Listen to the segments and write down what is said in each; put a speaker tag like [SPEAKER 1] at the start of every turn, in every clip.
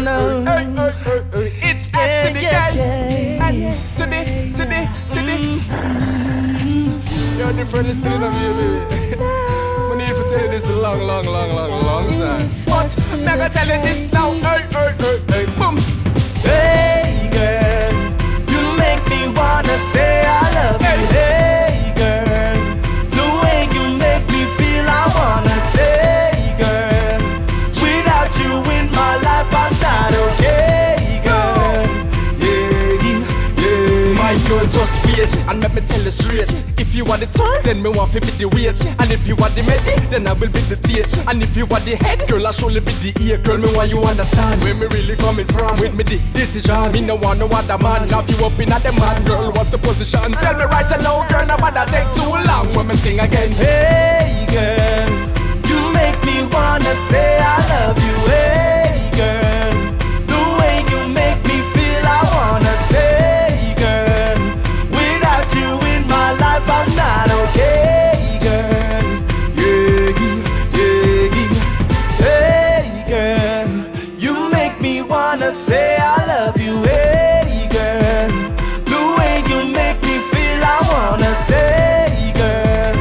[SPEAKER 1] It's S to the K. S to the. You're different listening to me, baby. I need to tell you this a long time. But I'm gonna tell you this now. Hey, boom.
[SPEAKER 2] Hey girl, you make me wanna say I love you. Hey girl, the way you make me feel, I wanna say, girl, without you in my life, I'm not okay, girl. Yeah.
[SPEAKER 1] My girl, just wait and let me tell you straight. If you are the turn, then me want to be the weight. And if you are the medi, then I will be the teeth. And if you are the head, girl, I surely be the ear. Girl, me want you understand where me really coming from. With me the decision, me no want no other man. Have you up in at the man, girl, what's the position? Tell me right now, girl, no matter take too long when me sing again.
[SPEAKER 2] Hey girl, you make me wanna say I love you. Hey girl, the way you make me feel, I wanna say, girl, without you in my life, I'm not okay, girl. Hey girl, you make me wanna say I love you. Hey girl, the way you make me feel, I wanna say, girl,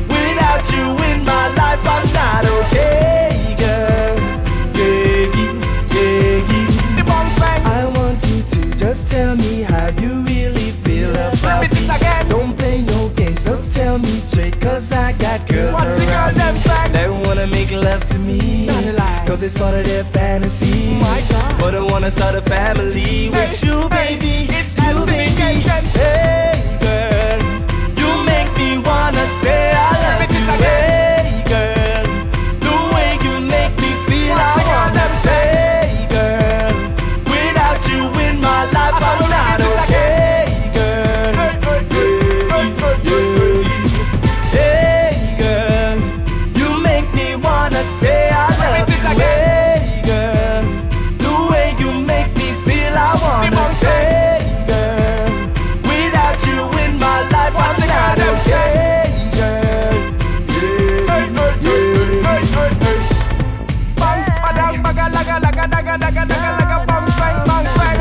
[SPEAKER 2] without you in my life, I'm not okay, girl.
[SPEAKER 1] The bounce bang.
[SPEAKER 2] I want you to just tell me how you really feel about
[SPEAKER 1] Repeat it again.
[SPEAKER 2] Don't play no games, just tell me straight, cause I got girls
[SPEAKER 1] What's the girl
[SPEAKER 2] around
[SPEAKER 1] them
[SPEAKER 2] me
[SPEAKER 1] bang?
[SPEAKER 2] that wanna make love to me,
[SPEAKER 1] Not a lie.
[SPEAKER 2] cause it's part of their fantasy.
[SPEAKER 1] My God.
[SPEAKER 2] But I wanna start a family with
[SPEAKER 1] Hey,
[SPEAKER 2] you,
[SPEAKER 1] hey,
[SPEAKER 2] baby.
[SPEAKER 1] it's
[SPEAKER 2] you,
[SPEAKER 1] S to the
[SPEAKER 2] baby.
[SPEAKER 1] K.
[SPEAKER 2] Hey, girl, you make me wanna say I love
[SPEAKER 1] Repeat it
[SPEAKER 2] you.
[SPEAKER 1] again.
[SPEAKER 2] Hey, girl, the way you make me feel,
[SPEAKER 1] What's the
[SPEAKER 2] I
[SPEAKER 1] girl
[SPEAKER 2] wanna
[SPEAKER 1] them
[SPEAKER 2] say, girl, without you in my life,
[SPEAKER 1] I
[SPEAKER 2] I'm
[SPEAKER 1] saw
[SPEAKER 2] not
[SPEAKER 1] repeat it
[SPEAKER 2] okay, girl. Hey, girl, you make me wanna say I love
[SPEAKER 1] Repeat it
[SPEAKER 2] you.
[SPEAKER 1] again.
[SPEAKER 2] Hey, girl, the way you make me feel, I wanna
[SPEAKER 1] bounce
[SPEAKER 2] say, girl, without you in my life,
[SPEAKER 1] What's the
[SPEAKER 2] I'm
[SPEAKER 1] girl
[SPEAKER 2] not
[SPEAKER 1] them
[SPEAKER 2] okay, girl.
[SPEAKER 1] Bang, badang, baga, laga, laga, daga, daga, daga, laga, bounce bang, bounce bang.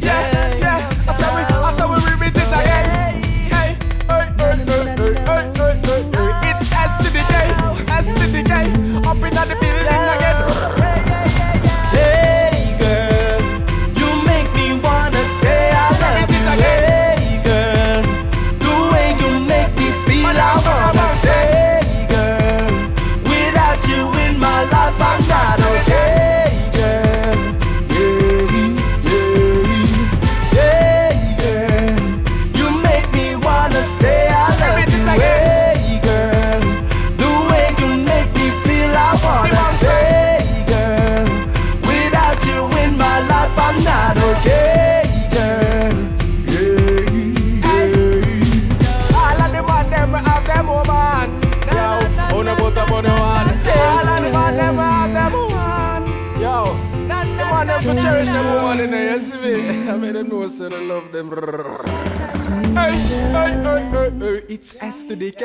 [SPEAKER 1] Yeah. I saw we repeat it again. Hey. It's S to the K, up in the building again.
[SPEAKER 2] Hey girl, you make me wanna say I love you. Hey girl, the way you make me feel, I wanna say, girl, without you in my life, I'm not okay, girl. Hey girl, you make me wanna say I love
[SPEAKER 1] Repeat it
[SPEAKER 2] you.
[SPEAKER 1] again.
[SPEAKER 2] Hey girl, the way you make me feel, I wanna say, girl, without you in my life, I'm not okay, girl.
[SPEAKER 1] All of the man them have them woman. Yo, who no put up on the one? All of the man them have them woman. Yo, the man them to cherish them woman in there. You see me? I made them know so they love them. Hey, it's S to the K.